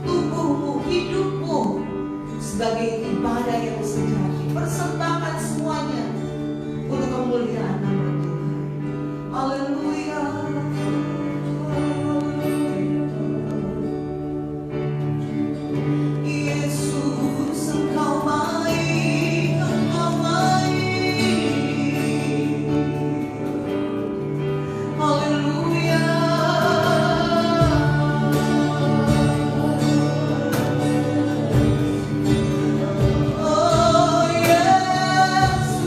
tubuhmu, hidupmu sebagai ibadah yang sejati. Persembahkan semuanya untuk kemuliaan nama Tuhan. Haleluya. Yesus, Engkau baik, Engkau baik. Haleluya. Oh Yesus,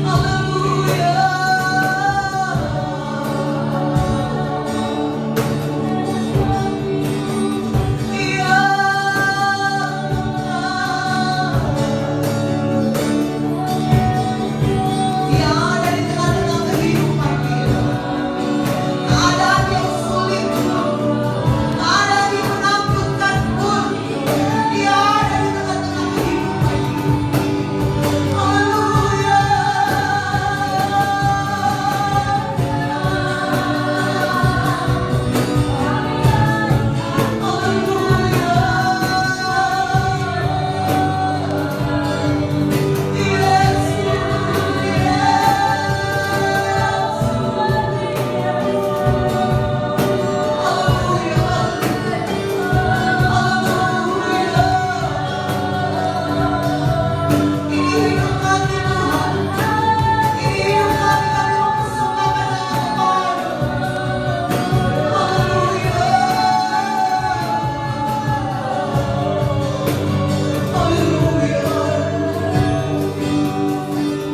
haleluya. Dia ada di tengah-tengah kehidupan kita. Ada yang sulit pun, ada yang menakutkan pun, Dia ada di tengah-tengah kehidupan kita. Haleluya.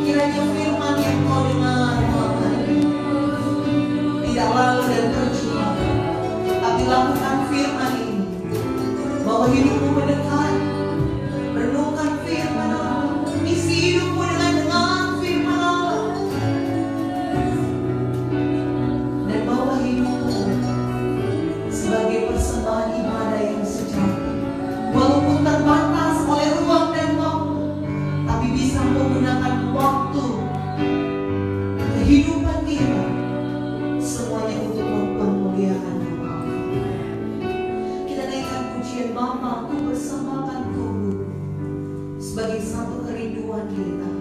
Kiranya firman yang kau dengar malam hari ini tidak lalu dan percuma, tapi lakukan firman ini, bahwa hidupmu mendekat, renungkan firman Allah, isi hidupmu dengan firman Allah, dan bawa hidupmu sebagai persembahan ibadah yang sejati. Walaupun terbatas oleh ruang dan waktu, tapi bisa menggunakan waktu, kehidupan kita, semuanya untuk mempermuliakan nama Allah. Kita naikkan pujian Bapa, Ku persembahkan tubuh sebagai satu kerinduan kita.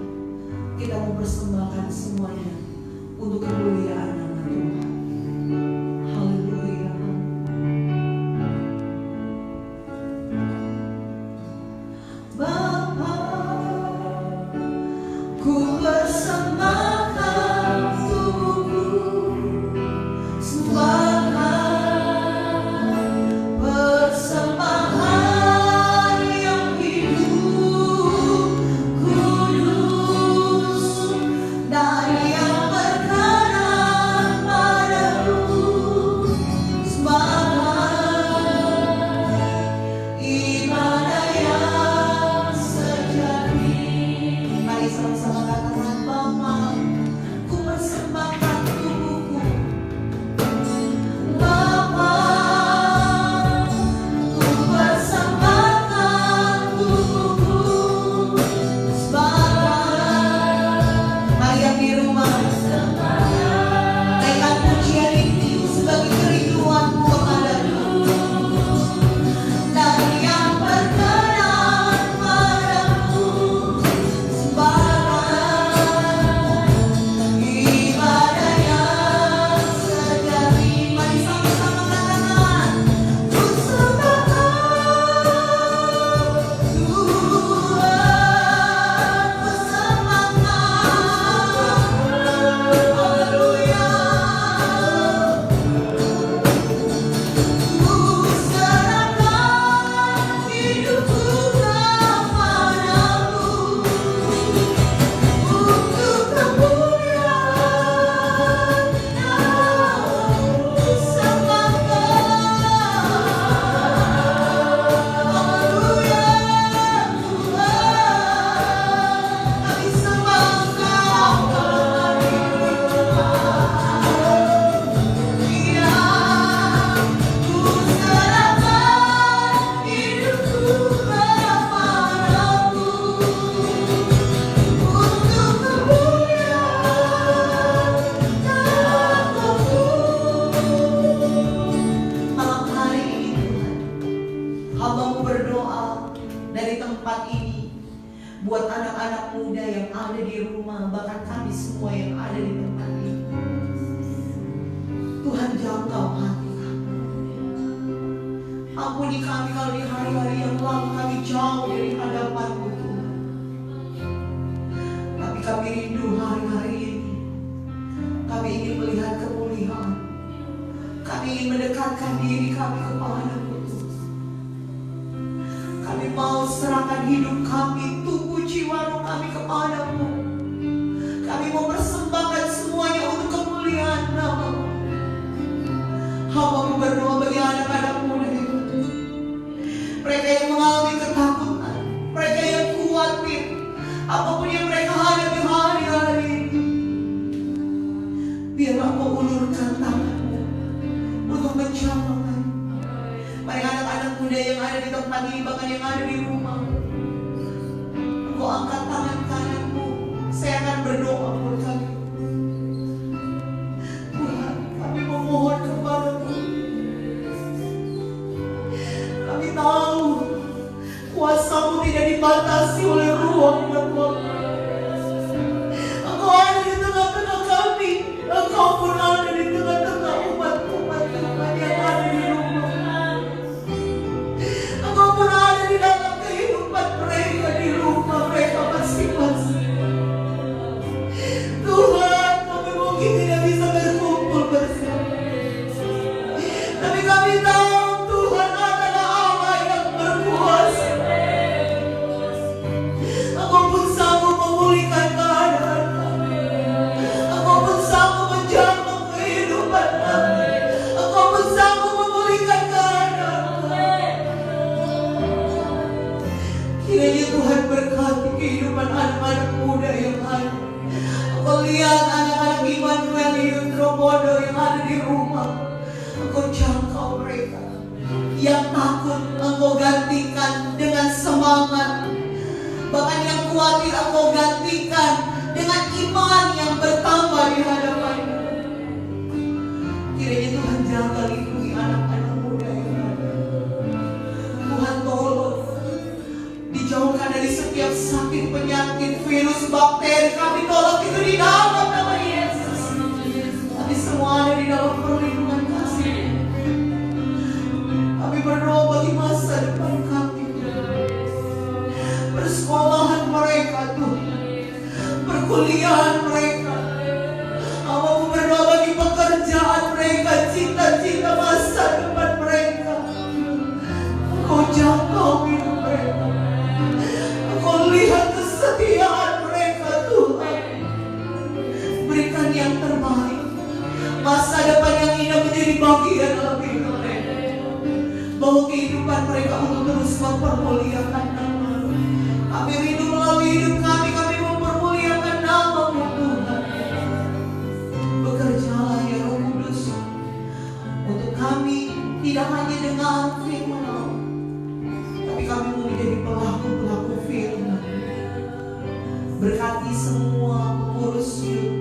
Kita mau persembahkan semuanya untuk kemuliaan nama Tuhan. Haleluya. Bapa, ku persembahkan tubuhku sebagai persembahan yang hidup. buat anak-anak muda yang ada di rumah, bahkan kami semua yang ada di tempat ini. Tuhan, jangkau hati kami. Ampuni kami kalau di hari-hari yang lalu kami jauh dari hadapan-Mu Tuhan. Tapi kami rindu hari-hari ini. Kami ingin melihat kemuliaan. Kami ingin mendekatkan diri kami kepada-Mu Tuhan. Kami mau serahkan hidup kami, tubuh jiwa roh kami kepada-Mu. Kami mau persembahkan semuanya untuk kemuliaan nama-Mu. Hamba berdoa bagi anak-anak muda itu, mereka yang mengalami ketakutan, mereka yang khawatir, apapun yang mereka hadapi hari-hari ini. Biarlah Kau ulurkan tangan-Mu untuk menjamah kami. Mari anak-anak muda yang ada di tempat ini, bahkan yang ada di rumah, Engkau angkat tangan kanan-Mu. Saya akan berdoa buat kami. Tuhan, kami memohon kepada-Mu. Kami tahu kuasa-Mu tidak dibatasi oleh ruang dan waktu. Engkau ada di tengah-tengah kami. Engkau pun ada di tengah-tengah umat-umat Tuhan yang ada di rumah. Engkau pun ada di dalam kehidupan mereka di rumah mereka masing-masing. Tuhan, kami mungkin tidak bisa berkumpul bersama, tapi kami tahu Tuhan adalah Allah yang berkuasa. Engkau pun sanggup memulihkan keadaan kami. Engkau pun sanggup menjaga kehidupan kami. Engkau pun sanggup memulihkan keadaan kami. Kiranya Tuhan berkati kehidupan anak-anak muda yang ada. Engkau lihat anak-anak Immanuel Youth Tropodo yang ada di rumah. Engkau jangkau mereka. Yang takut Engkau gantikan dengan semangat. Bahkan yang khawatir Engkau gantikan dengan iman yang bertambah di hadapan-Mu. Kiranya Tuhan jaga lindungi anak-anak muda yang ada. Tuhan tolong dijauhkan dari setiap sakit, penyakit, virus, bakteri. Kami tolong itu di dalam nama Yesus. Tapi semua ada di dalam perlindungan kasih. Kami berdoa bagi masa depan kami, persekolahan mereka Tuhan, perkuliahan mereka. Aku berdoa bagi pekerjaan mereka, cita-cita masa depan mereka. Engkau jangkau hidup mereka. Engkau lihat kesetiaan mereka Tuhan. Berikan yang terbaik. Masa depan yang indah menjadi bagian dalam hidup mereka. Bawa kehidupan mereka untuk terus mempermuliakan nama-Mu. Kami rindu melalui hidup kami mempermuliakan nama-Mu Tuhan. Bekerjalah ya Roh Kudus untuk kami, tidak hanya dengar firman-Mu, tapi kami mau menjadi pelaku-pelaku firman. Berkati semua pengurus hidup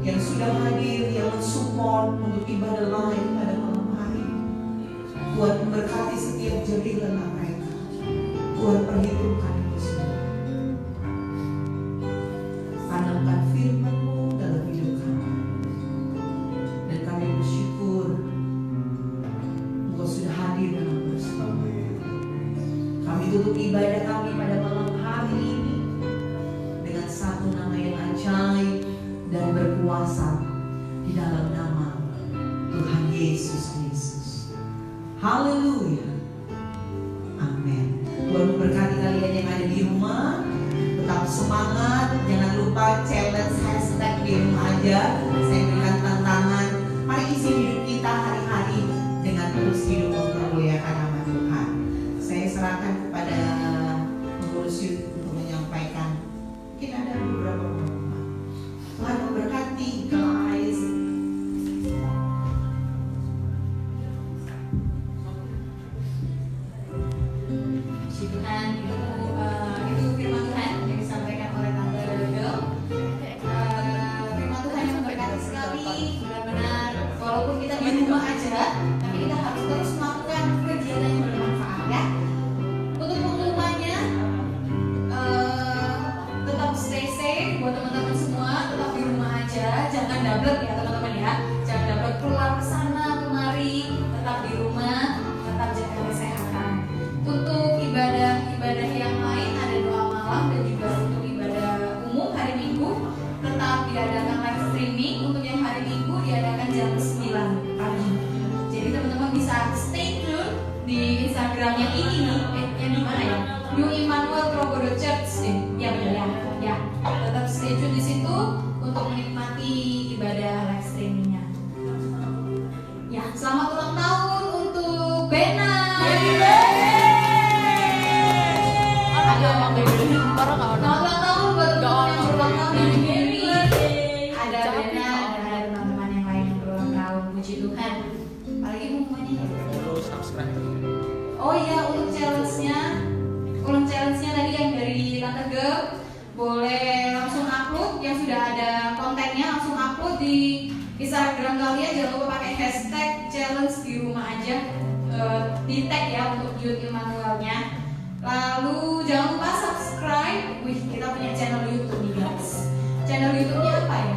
yang sudah hadir, yang mensupport untuk ibadah live pada malam hari. Tuhan memberkati setiap jari lengan mereka. Tuhan perhitungkan itu semua. Tanamkan firman-Mu dalam hidup kami. Dan kami bersyukur Engkau sudah hadir dalam bersama. Kami tutup ibadah kami pada malam hari ini dengan satu nama yang ajaib dan berkuasa di dalam nama Tuhan Yesus Kristus. Haleluya. Amin. Tuhan memberkati kalian yang ada di rumah. Tetap semangat. Jangan lupa challenge hashtag di rumah aja. Saya berikan tantangan. Mari isi hidup kita hari-hari dengan terus hidup mempermuliakan nama Tuhan. Saya serahkan kepada pengurus youth untuk menyampaikan. Mungkin ada beberapa pengumuman. Tuhan memberkati guys. Puji Tuhan, itu firman Tuhan yang disampaikan oleh Tante Del. Firman Tuhan yang Selamat ulang tahun untuk Bena. Selamat ulang tahun buat teman-teman yang berulang tahun di Mary. Ada Bena dan ada teman-teman yang lain yang berulang tahun. Puji Tuhan. Apalagi semuanya. Oh iya, untuk challenge-nya tadi yang dari Tante Gem, boleh langsung upload yang sudah ada kontennya, langsung upload di Instagram kalian. Jangan lupa pakai hashtag challenge di rumah aja, di tag ya untuk Youth Immanuelnya. Lalu jangan lupa subscribe. Wih, kita punya channel YouTube nih guys. Channel YouTube-nya apa ya?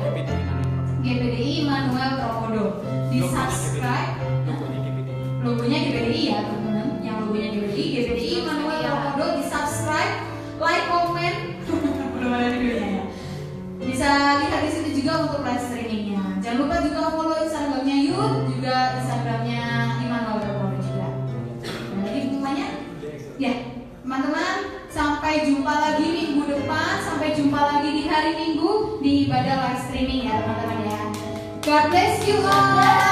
GPDI Immanuel Prokodo. Di subscribe. Logonya GPDI ya teman-teman. Yang logonya GPDI Immanuel Prokodo. Di subscribe, like, komen. Belum ada videonya ya. Bisa lihat di situ juga untuk live streamingnya. Jangan lupa juga follow Instagramnya Youth, juga Instagramnya Immanuel Prokodo juga. Nah, jadi semuanya ya. Teman-teman, sampai jumpa lagi minggu depan, sampai jumpa lagi di hari Minggu di ibadah live streaming ya teman-teman ya. God bless you all.